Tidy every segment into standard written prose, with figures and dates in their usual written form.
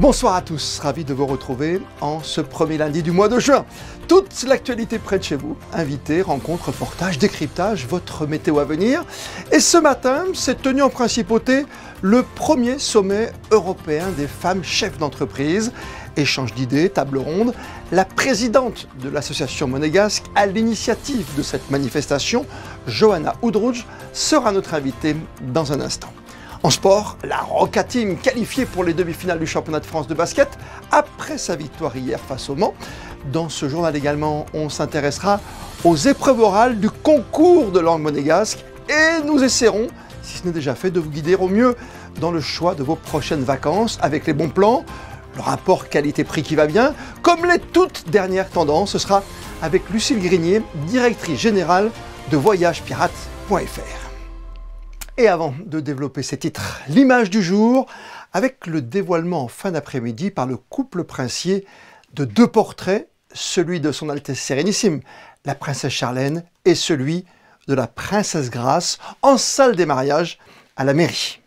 Bonsoir à tous, ravi de vous retrouver en ce premier lundi du mois de juin. Toute l'actualité près de chez vous, invités, rencontres, reportages, décryptage, votre météo à venir. Et ce matin, s'est tenu en principauté le premier sommet européen des femmes chefs d'entreprise. Échange d'idées, table ronde. La présidente de l'association monégasque à l'initiative de cette manifestation, Johanna Udruge, sera notre invitée dans un instant. En sport, la Roca Team qualifiée pour les demi-finales du championnat de France de basket après sa victoire hier face au Mans. Dans ce journal également, on s'intéressera aux épreuves orales du concours de langue monégasque et nous essaierons, si ce n'est déjà fait, de vous guider au mieux dans le choix de vos prochaines vacances avec les bons plans, le rapport qualité-prix qui va bien, comme les toutes dernières tendances. Ce sera avec Lucille Grignier, directrice générale de voyagepirate.fr. Et avant de développer ces titres, l'image du jour, avec le dévoilement en fin d'après-midi par le couple princier de deux portraits, celui de son Altesse Sérénissime, la princesse Charlène, et celui de la princesse Grace, en salle des mariages à la mairie.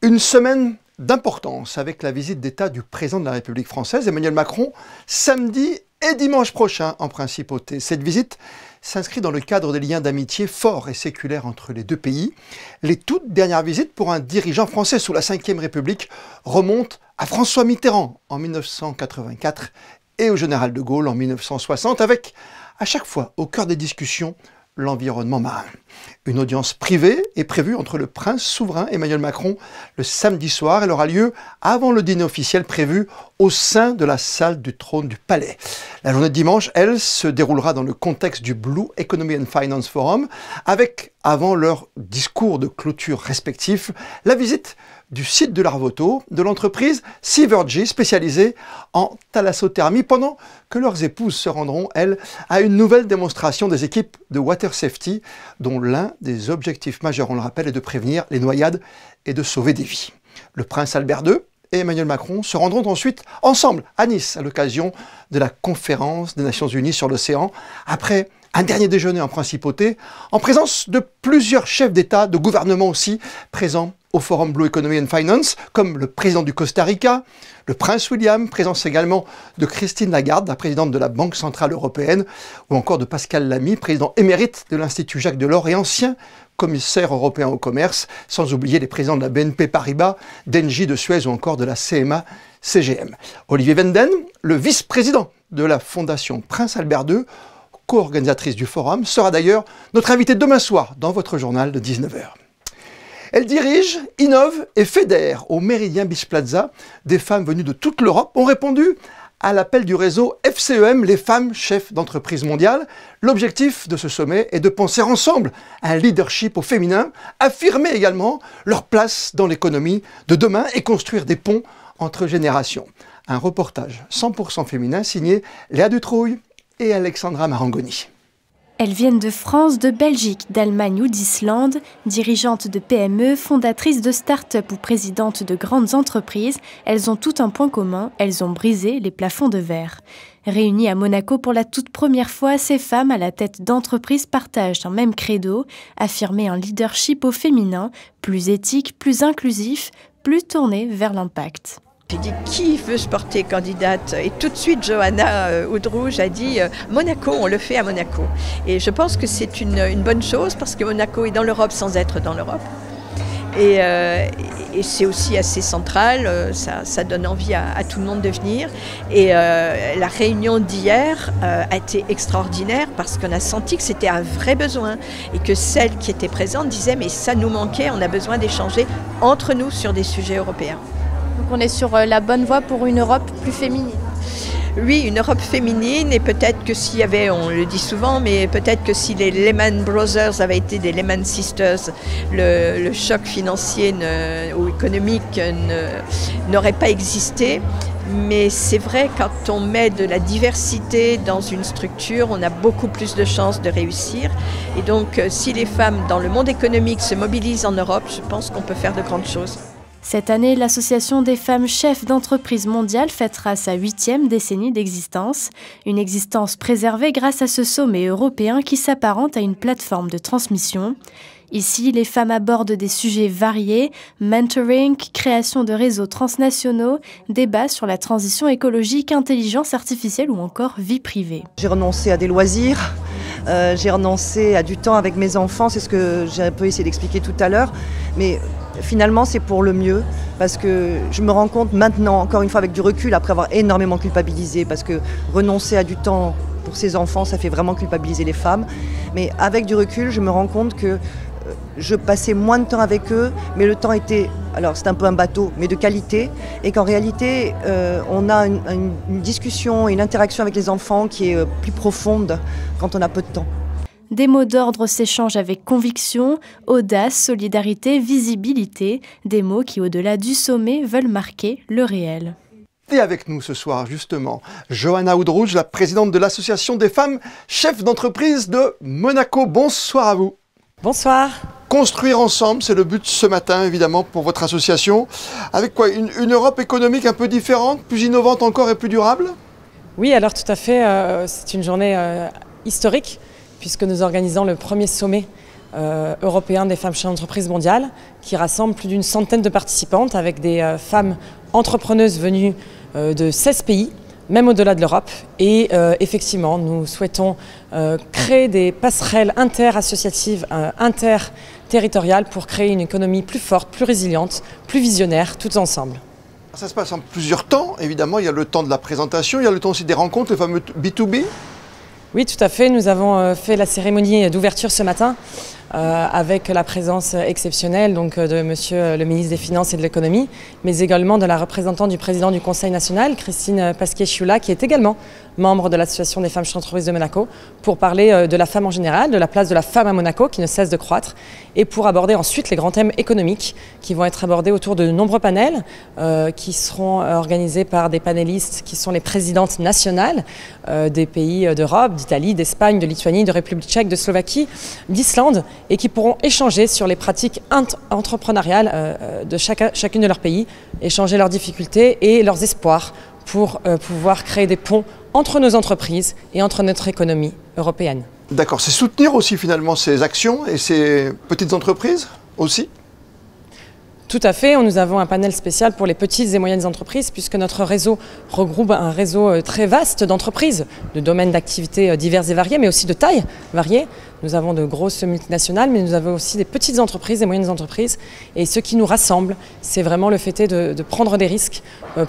Une semaine d'importance avec la visite d'État du président de la République française, Emmanuel Macron, samedi et dimanche prochain en principauté. Cette visite s'inscrit dans le cadre des liens d'amitié forts et séculaires entre les deux pays. Les toutes dernières visites pour un dirigeant français sous la Ve République remontent à François Mitterrand en 1984 et au général de Gaulle en 1960, avec à chaque fois au cœur des discussions l'environnement marin. Une audience privée est prévue entre le prince souverain Emmanuel Macron le samedi soir. Elle aura lieu avant le dîner officiel prévu au sein de la salle du trône du palais. La journée de dimanche, elle, se déroulera dans le contexte du Blue Economy and Finance Forum, avec, avant leur discours de clôture respectifs, la visite du site de l'Arvoto, de l'entreprise Seavergy, spécialisée en thalassothermie, pendant que leurs épouses se rendront, elles, à une nouvelle démonstration des équipes de Water Safety, dont l'un des objectifs majeurs, on le rappelle, est de prévenir les noyades et de sauver des vies. Le prince Albert II et Emmanuel Macron se rendront ensuite ensemble à Nice, à l'occasion de la conférence des Nations Unies sur l'océan, après un dernier déjeuner en principauté, en présence de plusieurs chefs d'État, de gouvernement aussi, présents au Forum Blue Economy and Finance, comme le président du Costa Rica, le prince William, présence également de Christine Lagarde, la présidente de la Banque Centrale Européenne, ou encore de Pascal Lamy, président émérite de l'Institut Jacques Delors et ancien commissaire européen au commerce, sans oublier les présidents de la BNP Paribas, d'Engie de Suez ou encore de la CMA-CGM. Olivier Venden, le vice-président de la Fondation Prince Albert II, co-organisatrice du forum, sera d'ailleurs notre invitée demain soir dans votre journal de 19h. Elle dirige, innove et fédère au Méridien Beach Plaza. Des femmes venues de toute l'Europe ont répondu à l'appel du réseau FCEM, les femmes chefs d'entreprise mondiale. L'objectif de ce sommet est de penser ensemble à un leadership au féminin, affirmer également leur place dans l'économie de demain et construire des ponts entre générations. Un reportage 100% féminin signé Léa Dutrouille et Alexandra Marangoni. Elles viennent de France, de Belgique, d'Allemagne ou d'Islande, dirigeantes de PME, fondatrices de start-up ou présidentes de grandes entreprises, elles ont tout un point commun, elles ont brisé les plafonds de verre. Réunies à Monaco pour la toute première fois, ces femmes à la tête d'entreprises partagent un même credo, affirmer un leadership au féminin, plus éthique, plus inclusif, plus tourné vers l'impact. J'ai dit qui veut se porter candidate et tout de suite Johanna Udruge a dit Monaco, on le fait à Monaco. Et je pense que c'est une bonne chose parce que Monaco est dans l'Europe sans être dans l'Europe. Et c'est aussi assez central, ça donne envie à tout le monde de venir. Et la réunion d'hier a été extraordinaire parce qu'on a senti que c'était un vrai besoin et que celles qui étaient présentes disaient mais ça nous manquait, on a besoin d'échanger entre nous sur des sujets européens. Donc on est sur la bonne voie pour une Europe plus féminine. Oui, une Europe féminine et peut-être que s'il y avait, on le dit souvent, mais peut-être que si les Lehman Brothers avaient été des Lehman Sisters, le choc financier ou économique n'aurait pas existé. Mais c'est vrai, quand on met de la diversité dans une structure, on a beaucoup plus de chances de réussir. Et donc, si les femmes dans le monde économique se mobilisent en Europe, je pense qu'on peut faire de grandes choses. Cette année, l'Association des femmes chefs d'entreprise mondiale fêtera sa 8e décennie d'existence. Une existence préservée grâce à ce sommet européen qui s'apparente à une plateforme de transmission. Ici, les femmes abordent des sujets variés, mentoring, création de réseaux transnationaux, débats sur la transition écologique, intelligence artificielle ou encore vie privée. J'ai renoncé à des loisirs, j'ai renoncé à du temps avec mes enfants, c'est ce que j'ai un peu essayé d'expliquer tout à l'heure, mais finalement c'est pour le mieux, parce que je me rends compte maintenant, encore une fois avec du recul, après avoir énormément culpabilisé, parce que renoncer à du temps pour ses enfants, ça fait vraiment culpabiliser les femmes, mais avec du recul, je me rends compte que je passais moins de temps avec eux, mais le temps était, alors c'est un peu un bateau, mais de qualité, et qu'en réalité, on a une discussion et une interaction avec les enfants qui est plus profonde quand on a peu de temps. Des mots d'ordre s'échangent avec conviction, audace, solidarité, visibilité, des mots qui, au-delà du sommet, veulent marquer le réel. Et avec nous ce soir, justement, Johanna Oudrouge, la présidente de l'Association des femmes chefs d'entreprise de Monaco. Bonsoir à vous. Bonsoir. Construire ensemble, c'est le but ce matin, évidemment, pour votre association. Avec quoi, une Europe économique un peu différente, plus innovante encore et plus durable? Oui, alors tout à fait. C'est une journée historique, puisque nous organisons le premier sommet européen des femmes chefs d'entreprise mondiales, qui rassemble plus d'une centaine de participantes, avec des femmes entrepreneuses venues de 16 pays, même au-delà de l'Europe. Et effectivement, nous souhaitons créer des passerelles inter-associatives, inter-territoriales pour créer une économie plus forte, plus résiliente, plus visionnaire, toutes ensemble. Ça se passe en plusieurs temps, évidemment. Il y a le temps de la présentation, il y a le temps aussi des rencontres, les fameux B2B. Oui, tout à fait. Nous avons fait la cérémonie d'ouverture ce matin avec la présence exceptionnelle de Monsieur le ministre des Finances et de l'Économie, mais également de la représentante du président du Conseil national, Christine Pasquier-Chioula, qui est également membre de l'Association des femmes chefs d'entreprise de Monaco, pour parler de la femme en général, de la place de la femme à Monaco, qui ne cesse de croître, et pour aborder ensuite les grands thèmes économiques qui vont être abordés autour de nombreux panels qui seront organisés par des panélistes qui sont les présidentes nationales des pays d'Europe, d'Italie, d'Espagne, de Lituanie, de République tchèque, de Slovaquie, d'Islande, et qui pourront échanger sur les pratiques entrepreneuriales de chacune de leurs pays, échanger leurs difficultés et leurs espoirs pour pouvoir créer des ponts entre nos entreprises et entre notre économie européenne. D'accord, c'est soutenir aussi finalement ces actions et ces petites entreprises aussi? Tout à fait, nous avons un panel spécial pour les petites et moyennes entreprises puisque notre réseau regroupe un réseau très vaste d'entreprises, de domaines d'activités divers et variés, mais aussi de taille variée. Nous avons de grosses multinationales, mais nous avons aussi des petites entreprises et moyennes entreprises. Et ce qui nous rassemble, c'est vraiment le fait de prendre des risques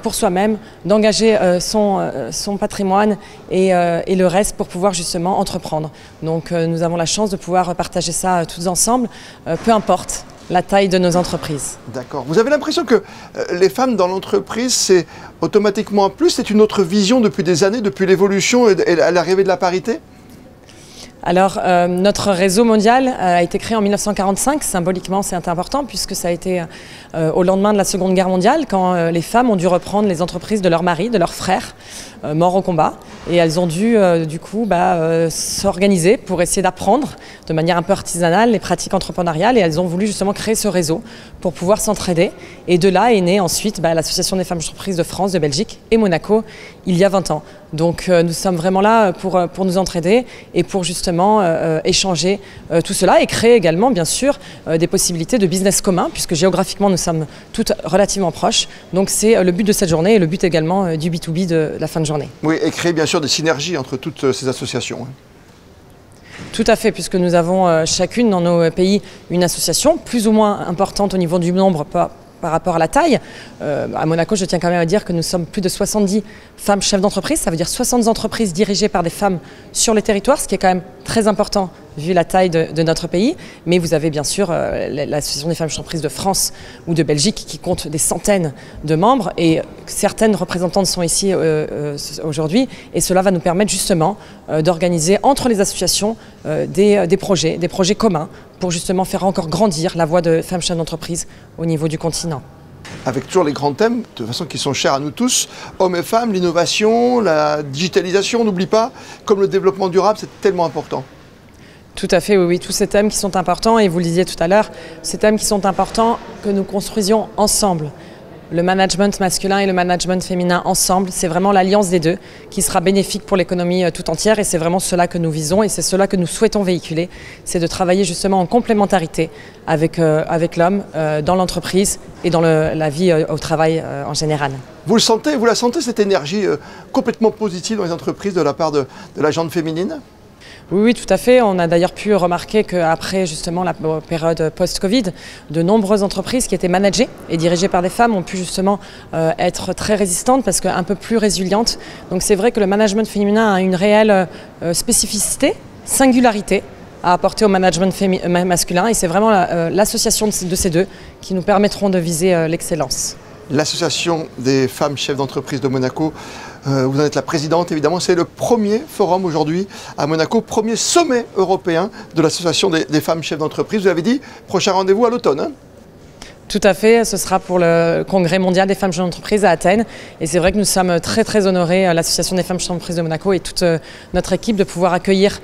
pour soi-même, d'engager son patrimoine et le reste pour pouvoir justement entreprendre. Donc nous avons la chance de pouvoir partager ça tous ensemble, peu importe la taille de nos entreprises. D'accord. Vous avez l'impression que les femmes dans l'entreprise, c'est automatiquement un plus? C'est une autre vision depuis des années, depuis l'évolution et l'arrivée de la parité? Alors, notre réseau mondial a été créé en 1945. Symboliquement, c'est important puisque ça a été au lendemain de la Seconde Guerre mondiale quand les femmes ont dû reprendre les entreprises de leurs maris, de leurs frères morts au combat. Et elles ont dû, s'organiser pour essayer d'apprendre de manière un peu artisanale les pratiques entrepreneuriales. Et elles ont voulu justement créer ce réseau pour pouvoir s'entraider. Et de là est née ensuite l'Association des femmes d'entreprise de France, de Belgique et Monaco il y a 20 ans. Donc nous sommes vraiment là pour nous entraider et pour justement échanger tout cela et créer également bien sûr des possibilités de business commun puisque géographiquement nous sommes toutes relativement proches. Donc c'est le but de cette journée et le but également du B2B de la fin de journée. Oui, et créer bien sûr des synergies entre toutes ces associations. Tout à fait, puisque nous avons chacune dans nos pays une association plus ou moins importante au niveau du nombre par rapport à la taille. À Monaco, je tiens quand même à dire que nous sommes plus de 70 femmes chefs d'entreprise, ça veut dire 60 entreprises dirigées par des femmes sur les territoires, ce qui est quand même très important vu la taille de notre pays. Mais vous avez bien sûr l'Association des femmes chefs d'entreprise de France ou de Belgique qui compte des centaines de membres et certaines représentantes sont ici aujourd'hui et cela va nous permettre justement d'organiser entre les associations des projets communs pour justement faire encore grandir la voix de femmes chefs d'entreprise au niveau du continent. Avec toujours les grands thèmes, de toute façon qui sont chers à nous tous, hommes et femmes, l'innovation, la digitalisation, on n'oublie pas, comme le développement durable, c'est tellement important. Tout à fait, oui, tous ces thèmes qui sont importants, et vous le disiez tout à l'heure, ces thèmes qui sont importants que nous construisions ensemble. Le management masculin et le management féminin ensemble, c'est vraiment l'alliance des deux qui sera bénéfique pour l'économie tout entière, et c'est vraiment cela que nous visons et c'est cela que nous souhaitons véhiculer, c'est de travailler justement en complémentarité avec l'homme dans l'entreprise et dans la vie au travail en général. Vous le sentez, vous la sentez cette énergie complètement positive dans les entreprises de la part de la gente féminine ? Oui, tout à fait. On a d'ailleurs pu remarquer qu'après justement la période post-Covid, de nombreuses entreprises qui étaient managées et dirigées par des femmes ont pu justement être très résistantes parce qu'un peu plus résilientes. Donc c'est vrai que le management féminin a une réelle spécificité, singularité à apporter au management masculin, et c'est vraiment l'association de ces deux qui nous permettront de viser l'excellence. L'association des femmes chefs d'entreprise de Monaco, vous en êtes la présidente évidemment, c'est le premier forum aujourd'hui à Monaco, premier sommet européen de l'association des femmes chefs d'entreprise. Vous avez dit, prochain rendez-vous à l'automne, hein ? Tout à fait, ce sera pour le Congrès mondial des femmes chefs d'entreprise à Athènes. Et c'est vrai que nous sommes très honorés, l'Association des femmes chefs d'entreprise de Monaco et toute notre équipe, de pouvoir accueillir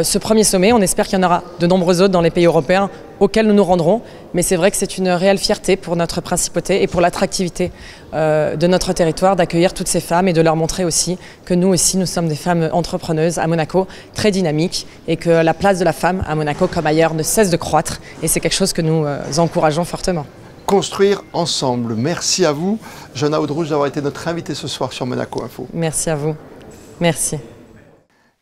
ce premier sommet. On espère qu'il y en aura de nombreux autres dans les pays européens auxquels nous nous rendrons. Mais c'est vrai que c'est une réelle fierté pour notre principauté et pour l'attractivité de notre territoire d'accueillir toutes ces femmes et de leur montrer aussi que nous aussi, nous sommes des femmes entrepreneuses à Monaco, très dynamiques, et que la place de la femme à Monaco comme ailleurs ne cesse de croître. Et c'est quelque chose que nous encourageons fortement. Construire ensemble. Merci à vous, Joanna Audrouge, d'avoir été notre invitée ce soir sur Monaco Info. Merci à vous. Merci.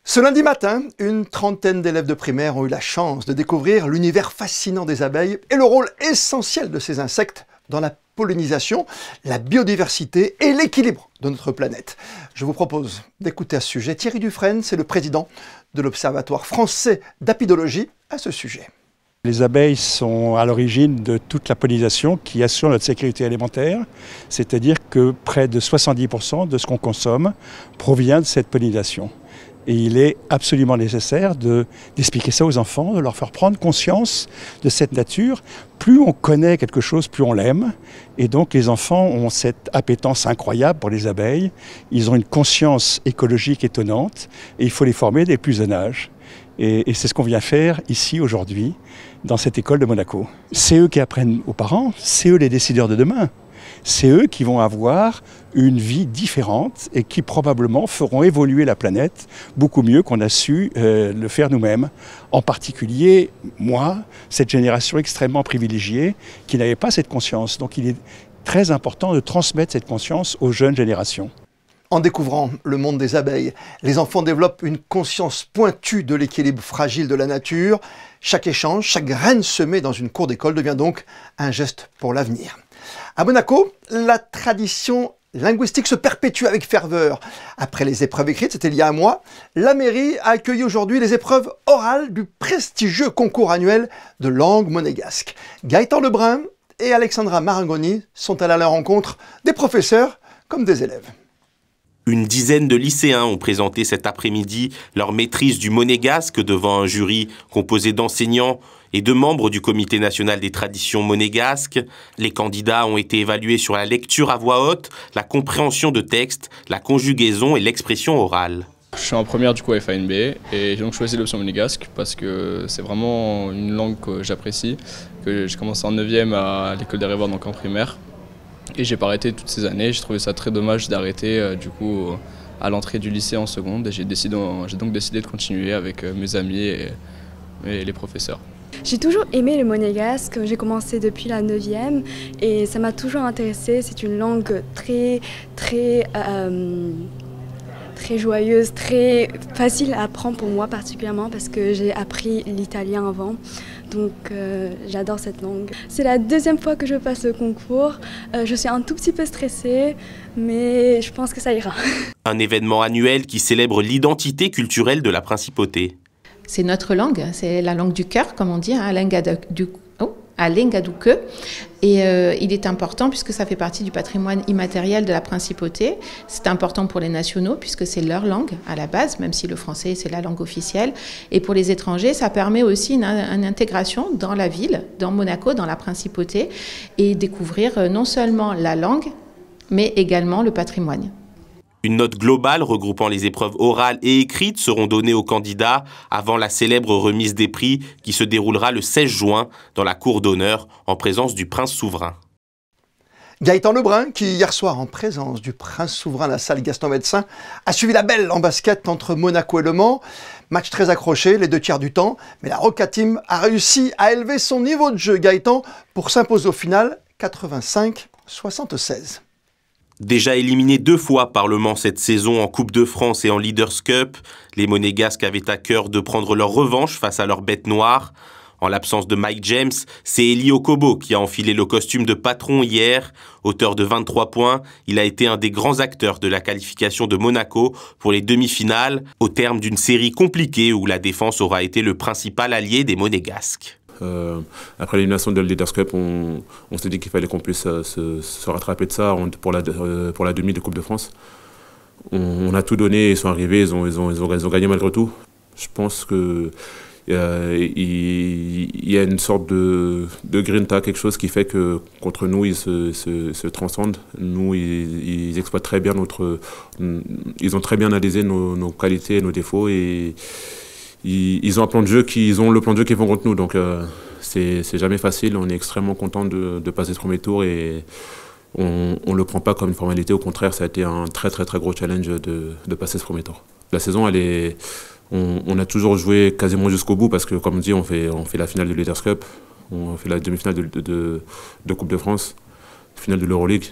Ce lundi matin, une trentaine d'élèves de primaire ont eu la chance de découvrir l'univers fascinant des abeilles et le rôle essentiel de ces insectes dans la pollinisation, la biodiversité et l'équilibre de notre planète. Je vous propose d'écouter à ce sujet Thierry Dufresne, c'est le président de l'Observatoire français d'apidologie à ce sujet. Les abeilles sont à l'origine de toute la pollinisation qui assure notre sécurité alimentaire, c'est-à-dire que près de 70% de ce qu'on consomme provient de cette pollinisation. Et il est absolument nécessaire d'expliquer ça aux enfants, de leur faire prendre conscience de cette nature. Plus on connaît quelque chose, plus on l'aime. Et donc les enfants ont cette appétence incroyable pour les abeilles. Ils ont une conscience écologique étonnante et il faut les former dès le plus jeune âge. Et c'est ce qu'on vient faire ici aujourd'hui dans cette école de Monaco. C'est eux qui apprennent aux parents, c'est eux les décideurs de demain. C'est eux qui vont avoir une vie différente et qui probablement feront évoluer la planète beaucoup mieux qu'on a su le faire nous-mêmes. En particulier, moi, cette génération extrêmement privilégiée qui n'avait pas cette conscience. Donc il est très important de transmettre cette conscience aux jeunes générations. En découvrant le monde des abeilles, les enfants développent une conscience pointue de l'équilibre fragile de la nature. Chaque échange, chaque graine semée dans une cour d'école devient donc un geste pour l'avenir. À Monaco, la tradition linguistique se perpétue avec ferveur. Après les épreuves écrites, c'était il y a un mois, la mairie a accueilli aujourd'hui les épreuves orales du prestigieux concours annuel de langue monégasque. Gaëtan Lebrun et Alexandra Marangoni sont allés à la rencontre des professeurs comme des élèves. Une dizaine de lycéens ont présenté cet après-midi leur maîtrise du monégasque devant un jury composé d'enseignants et de membres du Comité national des traditions monégasques. Les candidats ont été évalués sur la lecture à voix haute, la compréhension de textes, la conjugaison et l'expression orale. Je suis en première du coup à FANB et j'ai donc choisi l'option monégasque parce que c'est vraiment une langue que j'apprécie, que j'ai commencé en 9e à l'école des rêveurs, donc en primaire. Et j'ai pas arrêté toutes ces années, j'ai trouvé ça très dommage d'arrêter du coup à l'entrée du lycée en seconde et j'ai donc décidé de continuer avec mes amis et les professeurs. J'ai toujours aimé le monégasque, j'ai commencé depuis la 9e et ça m'a toujours intéressée. C'est une langue très joyeuse, très facile à apprendre pour moi particulièrement parce que j'ai appris l'italien avant. Donc j'adore cette langue. C'est la deuxième fois que je passe le concours. Je suis un tout petit peu stressée, mais je pense que ça ira. Un événement annuel qui célèbre l'identité culturelle de la principauté. C'est notre langue, c'est la langue du cœur, comme on dit, hein, à Lengaduke. Et il est important puisque ça fait partie du patrimoine immatériel de la principauté. C'est important pour les nationaux puisque c'est leur langue à la base, même si le français c'est la langue officielle. Et pour les étrangers, ça permet aussi une intégration dans la ville, dans Monaco, dans la principauté, et découvrir non seulement la langue, mais également le patrimoine. Une note globale regroupant les épreuves orales et écrites seront données aux candidats avant la célèbre remise des prix qui se déroulera le 16 juin dans la cour d'honneur en présence du prince souverain. Gaëtan Lebrun, qui hier soir, en présence du prince souverain à la salle Gaston Médecin, a suivi la belle en basket entre Monaco et Le Mans. Match très accroché, les 2/3 du temps, mais la Roca Team a réussi à élever son niveau de jeu, Gaëtan, pour s'imposer au final 85-76. Déjà éliminés 2 fois par Le Mans cette saison en Coupe de France et en Leaders Cup, les Monégasques avaient à cœur de prendre leur revanche face à leur bête noire. En l'absence de Mike James, c'est Eli Okobo qui a enfilé le costume de patron hier. Auteur de 23 points, il a été un des grands acteurs de la qualification de Monaco pour les demi-finales, au terme d'une série compliquée où la défense aura été le principal allié des Monégasques. Après l'élimination de la Leaders Cup, on s'est dit qu'il fallait qu'on puisse se rattraper de ça pour la demi de Coupe de France. On a tout donné, ils sont arrivés, ils ont gagné malgré tout. Je pense que il y a une sorte de grinta, quelque chose qui fait que contre nous, ils se transcendent. Nous, ils exploitent très bien ils ont très bien analysé nos qualités et nos défauts et ils ont le plan de jeu qui vont contre nous. Donc c'est jamais facile. On est extrêmement content de passer ce premier tour et on le prend pas comme une formalité. Au contraire, ça a été un très très très gros challenge de passer ce premier tour. La saison, on a toujours joué quasiment jusqu'au bout parce que, comme on dit, on fait la finale de Leaders Cup, on fait la demi-finale de Coupe de France, finale de l'Euroleague.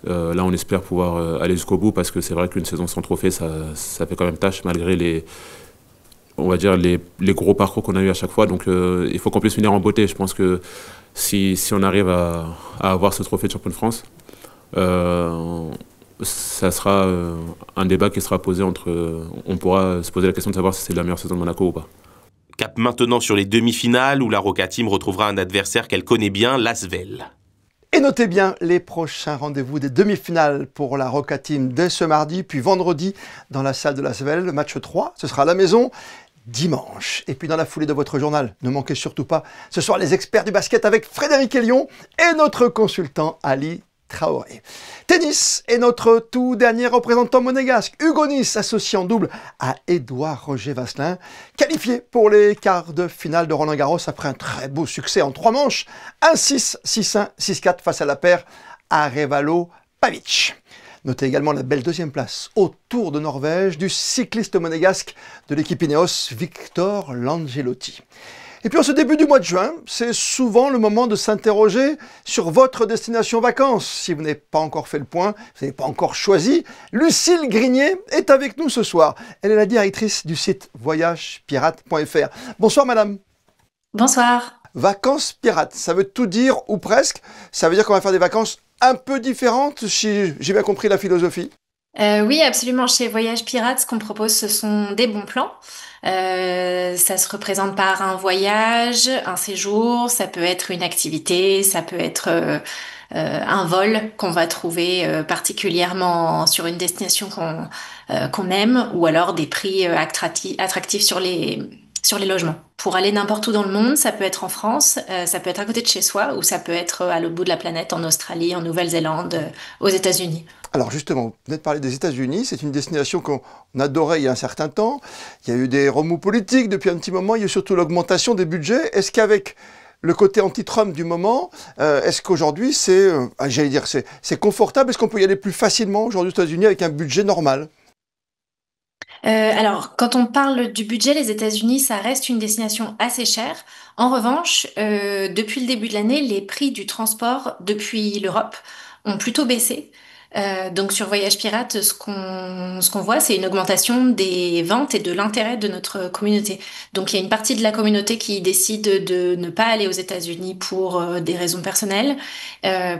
Là, on espère pouvoir aller jusqu'au bout parce que c'est vrai qu'une saison sans trophée, ça fait quand même tâche malgré les gros parcours qu'on a eu à chaque fois. Donc, il faut qu'on puisse finir en beauté. Je pense que si on arrive à avoir ce trophée de champion de France, ça sera un débat qui sera posé on pourra se poser la question de savoir si c'est la meilleure saison de Monaco ou pas. Cap maintenant sur les demi-finales où la Roca Team retrouvera un adversaire qu'elle connaît bien, l'Asvel. Et notez bien les prochains rendez-vous des demi-finales pour la Roca Team dès ce mardi, puis vendredi dans la salle de l'Asvel. Le match 3, ce sera à la maison dimanche. Et puis dans la foulée de votre journal, ne manquez surtout pas ce soir les experts du basket avec Frédéric Elion et notre consultant Ali Traoré. Tennis est notre tout dernier représentant monégasque, Hugo Nice, associé en double à Édouard Roger Vasselin, qualifié pour les quarts de finale de Roland-Garros après un très beau succès en 3 manches, 1-6, 6-1, 6-4 face à la paire Arevalo-Pavic. Notez également la belle deuxième place au Tour de Norvège du cycliste monégasque de l'équipe Ineos, Victor Langelotti. Et puis en ce début du mois de juin, c'est souvent le moment de s'interroger sur votre destination vacances. Si vous n'avez pas encore fait le point, vous n'avez pas encore choisi, Lucille Grignier est avec nous ce soir. Elle est la directrice du site voyagepirate.fr. Bonsoir madame. Bonsoir. Vacances pirates, ça veut tout dire ou presque. Ça veut dire qu'on va faire des vacances un peu différentes, si j'ai bien compris la philosophie. Oui, absolument. Chez Voyage Pirate, ce qu'on propose, ce sont des bons plans. Ça se représente par un voyage, un séjour, ça peut être une activité, ça peut être un vol qu'on va trouver particulièrement sur une destination qu'on aime, ou alors des prix attractifs sur les logements. Pour aller n'importe où dans le monde, ça peut être en France, ça peut être à côté de chez soi, ou ça peut être à l'autre bout de la planète, en Australie, en Nouvelle-Zélande, aux États-Unis. Alors justement, vous venez de parler des États-Unis, c'est une destination qu'on adorait il y a un certain temps. Il y a eu des remous politiques depuis un petit moment, il y a eu surtout l'augmentation des budgets. Est-ce qu'avec le côté anti-Trump du moment, est-ce qu'aujourd'hui c'est confortable? Est-ce qu'on peut y aller plus facilement aujourd'hui aux États-Unis avec un budget normal? Alors, quand on parle du budget, les États-Unis, ça reste une destination assez chère. En revanche, depuis le début de l'année, les prix du transport depuis l'Europe ont plutôt baissé. Donc sur Voyage Pirate, ce qu'on voit, c'est une augmentation des ventes et de l'intérêt de notre communauté. Donc il y a une partie de la communauté qui décide de ne pas aller aux États-Unis pour des raisons personnelles,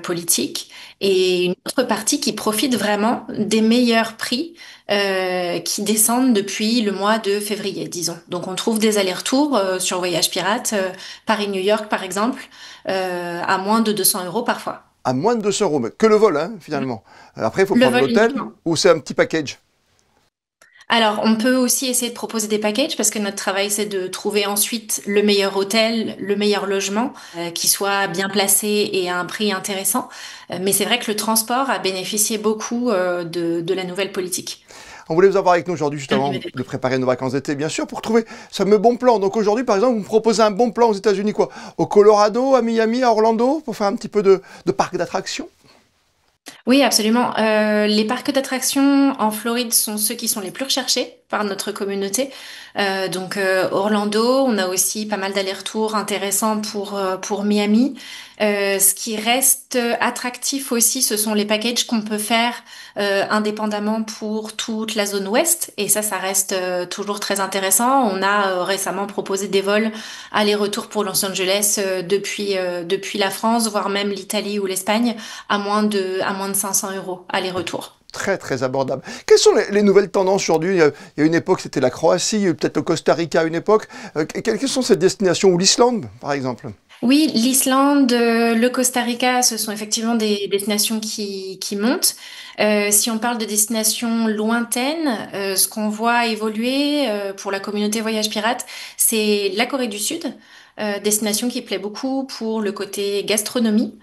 politiques, et une autre partie qui profite vraiment des meilleurs prix qui descendent depuis le mois de février, disons. Donc on trouve des allers-retours sur Voyage Pirate, Paris-New York par exemple, à moins de 200 € parfois. À moins de 200 €, mais que le vol, hein, finalement. Après, il faut prendre l'hôtel ou c'est un petit package? Alors, on peut aussi essayer de proposer des packages parce que notre travail, c'est de trouver ensuite le meilleur hôtel, le meilleur logement, qui soit bien placé et à un prix intéressant. Mais c'est vrai que le transport a bénéficié beaucoup de la nouvelle politique. On voulait vous avoir avec nous aujourd'hui, juste avant de préparer nos vacances d'été, bien sûr, pour trouver ce fameux bon plan. Donc aujourd'hui, par exemple, vous me proposez un bon plan aux États-Unis, quoi? Au Colorado, à Miami, à Orlando, pour faire un petit peu de parc d'attractions? Oui, absolument. Les parcs d'attractions en Floride sont ceux qui sont les plus recherchés par notre communauté. Donc Orlando, on a aussi pas mal d'allers-retours intéressants pour Miami. Ce qui reste attractif aussi, ce sont les packages qu'on peut faire indépendamment pour toute la zone ouest. Et ça reste toujours très intéressant. On a récemment proposé des vols aller-retour pour Los Angeles depuis la France, voire même l'Italie ou l'Espagne, à moins de 500 € aller-retour. Très, très abordable. Quelles sont les nouvelles tendances aujourd'hui? Il y a une époque, c'était la Croatie, il y a eu peut-être le Costa Rica à une époque. Quelles sont ces destinations? Ou l'Islande, par exemple? Oui, l'Islande, le Costa Rica, ce sont effectivement des destinations qui montent. Si on parle de destinations lointaines, ce qu'on voit évoluer pour la communauté Voyage Pirate, c'est la Corée du Sud, destination qui plaît beaucoup pour le côté gastronomie.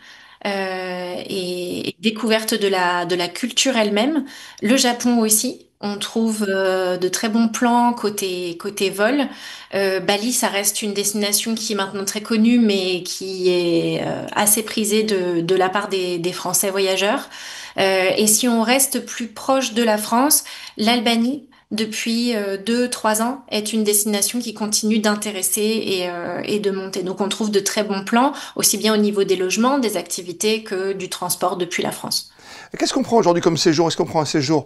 Et découverte de la culture elle-même. Le Japon aussi, on trouve de très bons plans côté vol. Bali, ça reste une destination qui est maintenant très connue, mais qui est assez prisée de la part des Français voyageurs. Et si on reste plus proche de la France, l'Albanie, depuis 2-3 ans, est une destination qui continue d'intéresser et de monter. Donc on trouve de très bons plans, aussi bien au niveau des logements, des activités que du transport depuis la France. Qu'est-ce qu'on prend aujourd'hui comme séjour? Est-ce qu'on prend un séjour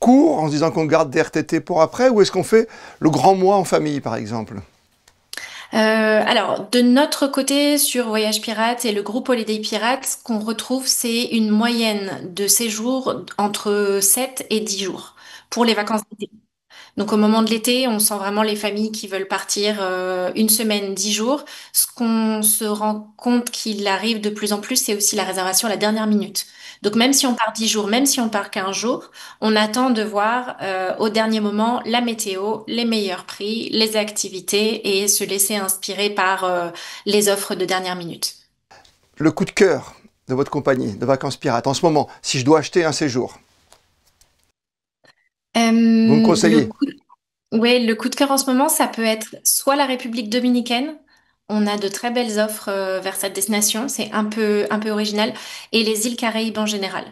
court en se disant qu'on garde des RTT pour après, ou est-ce qu'on fait le grand mois en famille, par exemple? Alors, de notre côté, sur Voyage Pirate et le groupe Holiday Pirate, ce qu'on retrouve, c'est une moyenne de séjour entre 7 et 10 jours pour les vacances d'été. Donc au moment de l'été, on sent vraiment les familles qui veulent partir une semaine, 10 jours. Ce qu'on se rend compte qu'il arrive de plus en plus, c'est aussi la réservation à la dernière minute. Donc même si on part 10 jours, même si on part 15 jours, on attend de voir au dernier moment la météo, les meilleurs prix, les activités et se laisser inspirer par les offres de dernière minute. Le coup de cœur de votre compagnie de Vacances Pirates en ce moment, si je dois acheter un séjour? Vous me conseillez? Oui, le coup de cœur en ce moment, ça peut être soit la République dominicaine. On a de très belles offres vers cette destination. C'est un peu original. Et les îles Caraïbes en général.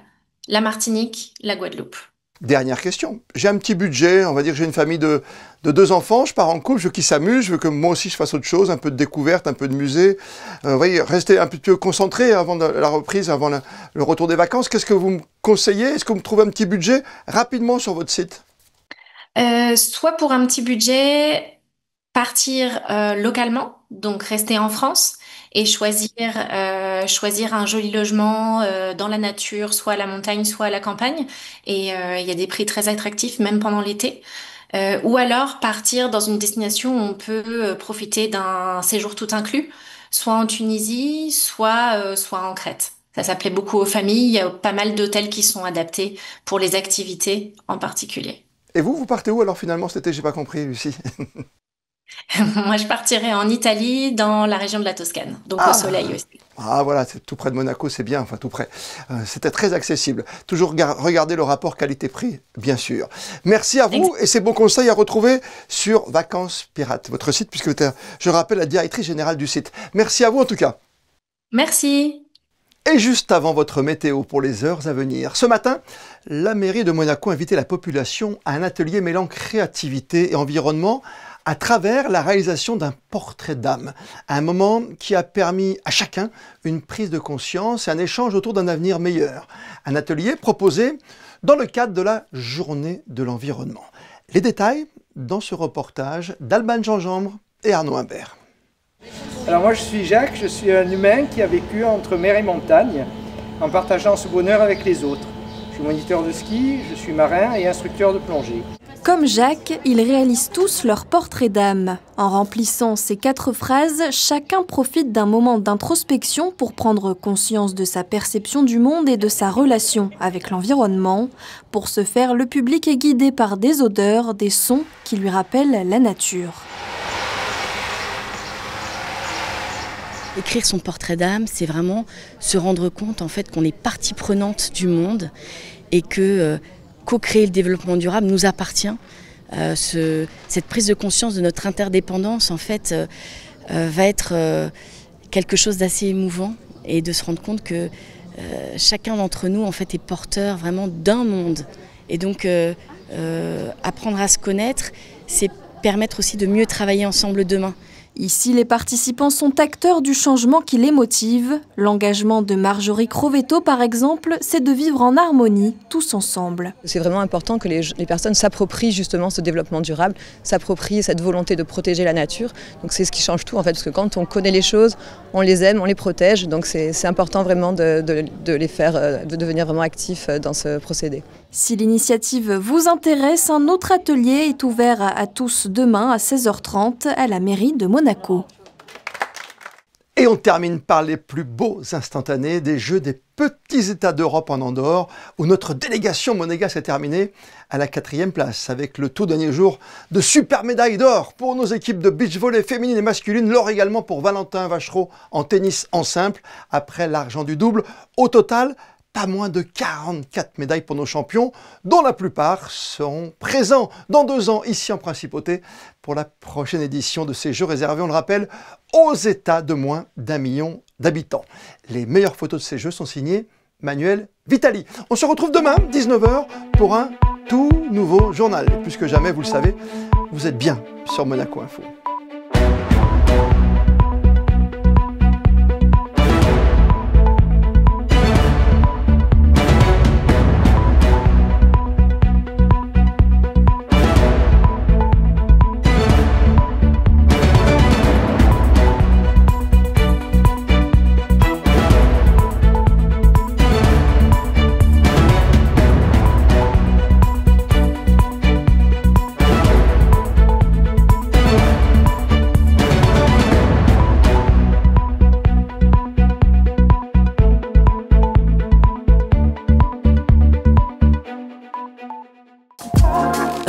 La Martinique, la Guadeloupe. Dernière question. J'ai un petit budget, on va dire que j'ai une famille de 2 enfants, je pars en couple, je veux qu'ils s'amusent, je veux que moi aussi je fasse autre chose, un peu de découverte, un peu de musée. Vous voyez, rester un peu concentré avant la reprise, avant le retour des vacances. Qu'est-ce que vous me conseillez? Est-ce que vous me trouvez un petit budget rapidement sur votre site? Soit pour un petit budget, partir localement, donc rester en France et choisir un joli logement dans la nature, soit à la montagne, soit à la campagne. Et il y a des prix très attractifs, même pendant l'été. Ou alors partir dans une destination où on peut profiter d'un séjour tout inclus, soit en Tunisie, soit en Crète. Ça plaît beaucoup aux familles. Il y a pas mal d'hôtels qui sont adaptés pour les activités en particulier. Et vous partez où alors finalement cet été? J'ai pas compris, Lucie. Moi, je partirai en Italie, dans la région de la Toscane, donc au soleil aussi. Ah voilà, c'est tout près de Monaco, c'est bien, enfin tout près. C'était très accessible. Toujours regardez le rapport qualité-prix, bien sûr. Merci à vous et ces bons conseils à retrouver sur Vacances Pirates, votre site, puisque vous êtes, je rappelle, la directrice générale du site. Merci à vous en tout cas. Merci. Et juste avant votre météo pour les heures à venir, ce matin, la mairie de Monaco a invité la population à un atelier mêlant créativité et environnement à travers la réalisation d'un portrait d'âme. Un moment qui a permis à chacun une prise de conscience et un échange autour d'un avenir meilleur. Un atelier proposé dans le cadre de la Journée de l'environnement. Les détails dans ce reportage d'Alban Gingembre et Arnaud Imbert. Alors moi je suis Jacques, je suis un humain qui a vécu entre mer et montagne en partageant ce bonheur avec les autres. Je suis moniteur de ski, je suis marin et instructeur de plongée. Comme Jacques, ils réalisent tous leur portrait d'âme. En remplissant ces 4 phrases, chacun profite d'un moment d'introspection pour prendre conscience de sa perception du monde et de sa relation avec l'environnement. Pour ce faire, le public est guidé par des odeurs, des sons qui lui rappellent la nature. Écrire son portrait d'âme, c'est vraiment se rendre compte en fait qu'on est partie prenante du monde et que co-créer le développement durable nous appartient. Cette prise de conscience de notre interdépendance en fait va être quelque chose d'assez émouvant et de se rendre compte que chacun d'entre nous en fait est porteur vraiment d'un monde. Et donc apprendre à se connaître, c'est permettre aussi de mieux travailler ensemble demain. Ici, les participants sont acteurs du changement qui les motive. L'engagement de Marjorie Crovetto, par exemple, c'est de vivre en harmonie, tous ensemble. C'est vraiment important que les personnes s'approprient justement ce développement durable, s'approprient cette volonté de protéger la nature. Donc c'est ce qui change tout en fait, parce que quand on connaît les choses, on les aime, on les protège. Donc c'est important vraiment de les faire, de devenir vraiment actifs dans ce procédé. Si l'initiative vous intéresse, un autre atelier est ouvert à tous demain à 16h30 à la mairie de Monaco. Et on termine par les plus beaux instantanés des Jeux des petits États d'Europe en Andorre, où notre délégation monégasque est terminée à la 4e place, avec le tout dernier jour de super médailles d'or pour nos équipes de beach volley féminine et masculine, l'or également pour Valentin Vachereau en tennis en simple, après l'argent du double. Au total, pas moins de 44 médailles pour nos champions, dont la plupart seront présents dans 2 ans ici en Principauté pour la prochaine édition de ces Jeux réservés, on le rappelle, aux États de moins d'1 million d'habitants. Les meilleures photos de ces Jeux sont signées Manuel Vitali. On se retrouve demain, 19h, pour un tout nouveau journal. Et plus que jamais, vous le savez, vous êtes bien sur Monaco Info.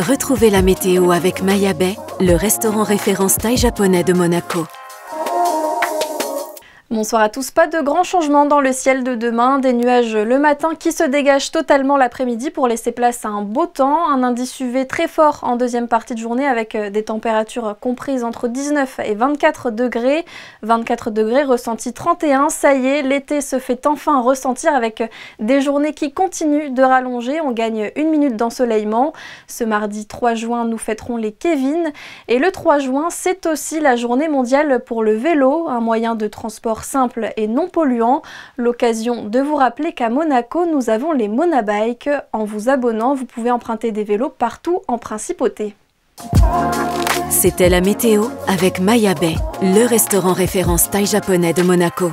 Retrouvez la météo avec Maya Bay, le restaurant référence thaï japonais de Monaco. Bonsoir à tous, pas de grands changements dans le ciel de demain, des nuages le matin qui se dégagent totalement l'après-midi pour laisser place à un beau temps, un indice UV très fort en deuxième partie de journée avec des températures comprises entre 19 et 24 degrés. 24 degrés ressenti 31, ça y est, l'été se fait enfin ressentir avec des journées qui continuent de rallonger, on gagne 1 minute d'ensoleillement. Ce mardi 3 juin, nous fêterons les Kevin et le 3 juin, c'est aussi la journée mondiale pour le vélo, un moyen de transport simple et non polluant. L'occasion de vous rappeler qu'à Monaco, nous avons les Monabikes. En vous abonnant, vous pouvez emprunter des vélos partout en Principauté. C'était la météo avec Maya Bay, le restaurant référence thaï japonais de Monaco.